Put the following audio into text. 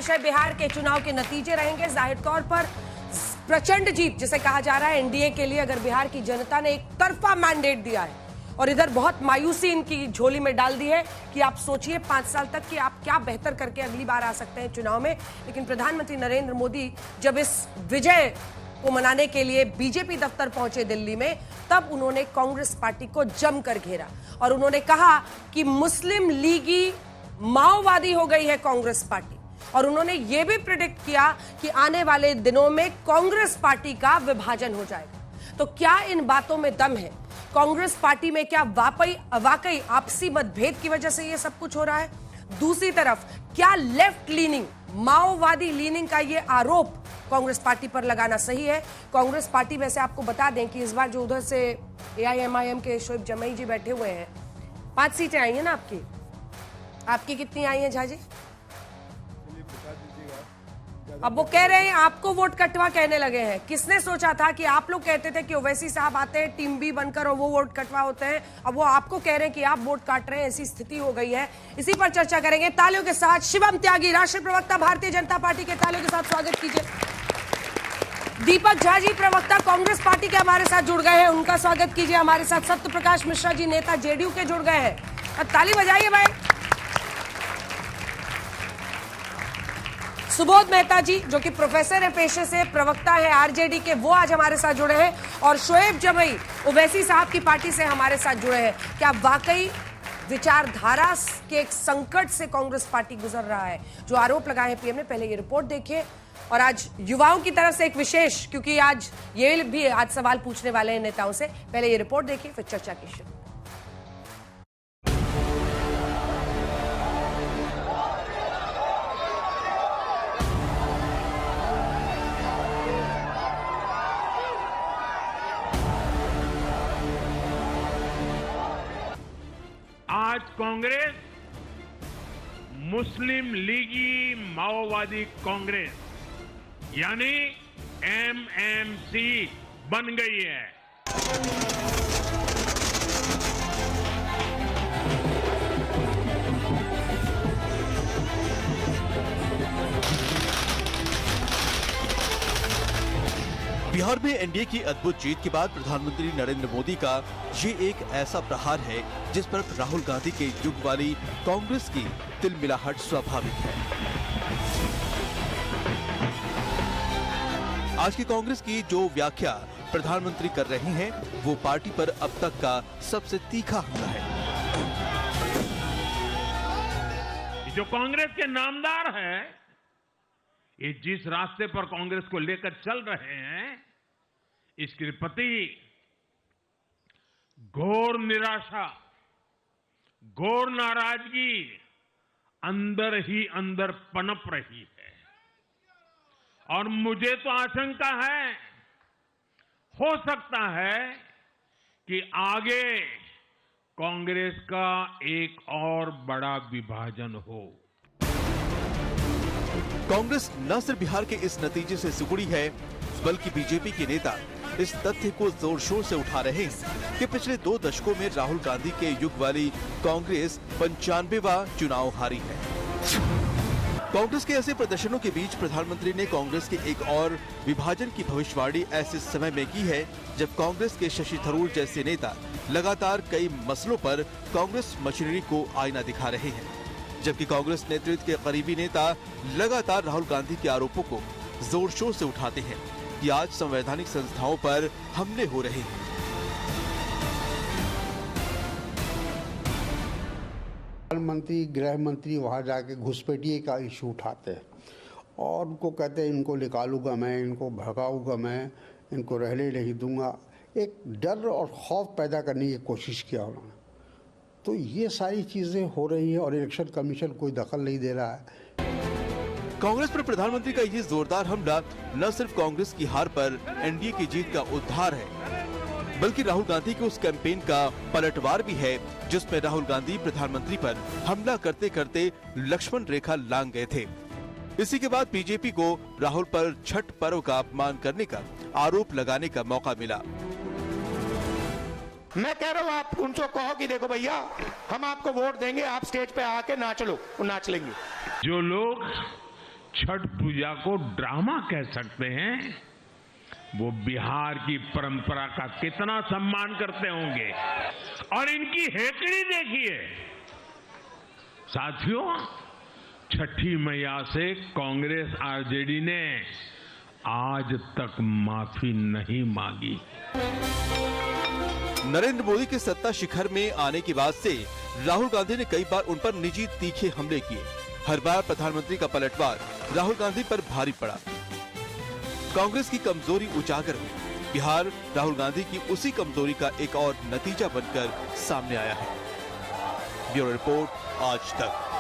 विषय बिहार के चुनाव के नतीजे रहेंगे। जाहिर तौर पर प्रचंड जीत जिसे कहा जा रहा है एनडीए के लिए, अगर बिहार की जनता ने एक तरफा मैंडेट दिया है और इधर बहुत मायूसी इनकी झोली में डाल दी है कि आप सोचिए 5 साल तक कि आप क्या बेहतर करके अगली बार आ सकते हैं चुनाव में। लेकिन प्रधानमंत्री नरेंद्र मोदी जब इस विजय को मनाने के लिए बीजेपी दफ्तर पहुंचे दिल्ली में, तब उन्होंने कांग्रेस पार्टी को जमकर घेरा और उन्होंने कहा कि मुस्लिम लीगी माओवादी हो गई है कांग्रेस पार्टी। और उन्होंने यह भी प्रेडिक्ट किया कि आने वाले दिनों में कांग्रेस पार्टी का विभाजन हो जाएगा। तो क्या इन बातों में दम है? कांग्रेस पार्टी में क्या वाकई आपसी मतभेद की वजह से यह सब कुछ हो रहा है? दूसरी तरफ क्या लेफ्ट लीनिंग, माओवादी लीनिंग का यह आरोप कांग्रेस पार्टी पर लगाना सही है? कांग्रेस पार्टी में से आपको बता दें कि इस बार जो उधर से एआईएमआईएम के शोएब जमई जी बैठे हुए हैं, 5 सीटें आई हैं ना आपकी कितनी आई हैं झा जी? अब वो कह रहे हैं आपको वोट कटवा कहने लगे हैं। किसने सोचा था कि आप लोग कहते थे कि ओवैसी साहब आते हैं टीम बी बनकर और वो वोट कटवा होते हैं, अब वो आपको कह रहे हैं कि आप वोट काट रहे हैं। ऐसी स्थिति हो गई है। इसी पर चर्चा करेंगे तालियों के साथ। शिवम त्यागी, राष्ट्रीय प्रवक्ता भारतीय जनता पार्टी के, तालियों के साथ स्वागत कीजिए। दीपक झा जी, प्रवक्ता कांग्रेस पार्टी के, हमारे साथ जुड़ गए हैं, उनका स्वागत कीजिए। हमारे साथ सत्य प्रकाश मिश्रा जी, नेता जेडीयू के, जुड़ गए हैं। ताली बजाइए भाई। सुबोध मेहता जी जो कि प्रोफेसर है पेशे से, प्रवक्ता है आरजेडी के, वो आज हमारे साथ जुड़े हैं। और शोएब जमई ओवैसी साहब की पार्टी से हमारे साथ जुड़े हैं। क्या वाकई विचारधारा के एक संकट से कांग्रेस पार्टी गुजर रहा है? जो आरोप लगाए हैं पीएम ने, पहले ये रिपोर्ट देखिए। और आज युवाओं की तरफ से एक विशेष, क्योंकि आज ये भी आज सवाल पूछने वाले हैं नेताओं से, पहले ये रिपोर्ट देखिए फिर चर्चा की शुरू। आज कांग्रेस मुस्लिम लीगी माओवादी कांग्रेस यानी एमएमसी बन गई है। बिहार में एनडीए की अद्भुत जीत के बाद प्रधानमंत्री नरेंद्र मोदी का ये एक ऐसा प्रहार है जिस पर राहुल गांधी के युग वाली कांग्रेस की तिलमिलाहट स्वाभाविक है। आज की कांग्रेस की जो व्याख्या प्रधानमंत्री कर रहे हैं वो पार्टी पर अब तक का सबसे तीखा हमला है। जो कांग्रेस के नामदार है, ये जिस रास्ते पर कांग्रेस को लेकर चल रहे हैं, इसके प्रति घोर निराशा, घोर नाराजगी अंदर ही अंदर पनप रही है। और मुझे तो आशंका है, हो सकता है कि आगे कांग्रेस का एक और बड़ा विभाजन हो। कांग्रेस न सिर्फ बिहार के इस नतीजे से सिकुड़ी है, बल्कि बीजेपी के नेता इस तथ्य को जोर शोर से उठा रहे हैं कि पिछले 2 दशकों में राहुल गांधी के युग वाली कांग्रेस 95वां चुनाव हारी है। कांग्रेस के ऐसे प्रदर्शनों के बीच प्रधानमंत्री ने कांग्रेस के एक और विभाजन की भविष्यवाणी ऐसे समय में की है जब कांग्रेस के शशि थरूर जैसे नेता लगातार कई मसलों पर कांग्रेस मशीनरी को आईना दिखा रहे हैं, जबकि कांग्रेस नेतृत्व के करीबी नेता लगातार राहुल गांधी के आरोपों को जोर शोर से उठाते हैं कि आज संवैधानिक संस्थाओं पर हमले हो रहे हैं। प्रधानमंत्री, गृह मंत्री वहां जाके घुसपैठिए का इशू उठाते हैं और उनको कहते हैं इनको निकालूंगा मैं, इनको भगाऊंगा मैं, इनको रहने नहीं दूंगा। एक डर और खौफ पैदा करने की कोशिश किया उन्होंने। तो ये सारी चीजें हो रही हैं और इलेक्शन कमीशन कोई दखल नहीं दे रहा है। कांग्रेस पर प्रधानमंत्री का ये जोरदार हमला न सिर्फ कांग्रेस की हार पर एनडीए की जीत का उद्धार है, बल्कि राहुल गांधी के उस कैंपेन का पलटवार भी है जिसमें राहुल गांधी प्रधानमंत्री पर हमला करते करते लक्ष्मण रेखा लांघ गए थे। इसी के बाद बीजेपी को राहुल पर छठ पर्व का अपमान करने का आरोप लगाने का मौका मिला। मैं कह रहा हूँ आप उनको कहो कि देखो भैया हम आपको वोट देंगे, आप स्टेज पे आके नाच लो, वो नाच लेंगे। जो लोग छठ पूजा को ड्रामा कह सकते हैं, वो बिहार की परंपरा का कितना सम्मान करते होंगे। और इनकी हेकड़ी देखिए साथियों, छठी मैया से कांग्रेस आरजेडी ने आज तक माफी नहीं मांगी। नरेंद्र मोदी के सत्ता शिखर में आने के बाद से राहुल गांधी ने कई बार उन पर निजी तीखे हमले किए। हर बार प्रधानमंत्री का पलटवार राहुल गांधी पर भारी पड़ा। कांग्रेस की कमजोरी उजागर हुई। बिहार राहुल गांधी की उसी कमजोरी का एक और नतीजा बनकर सामने आया है। ब्यूरो रिपोर्ट, आज तक।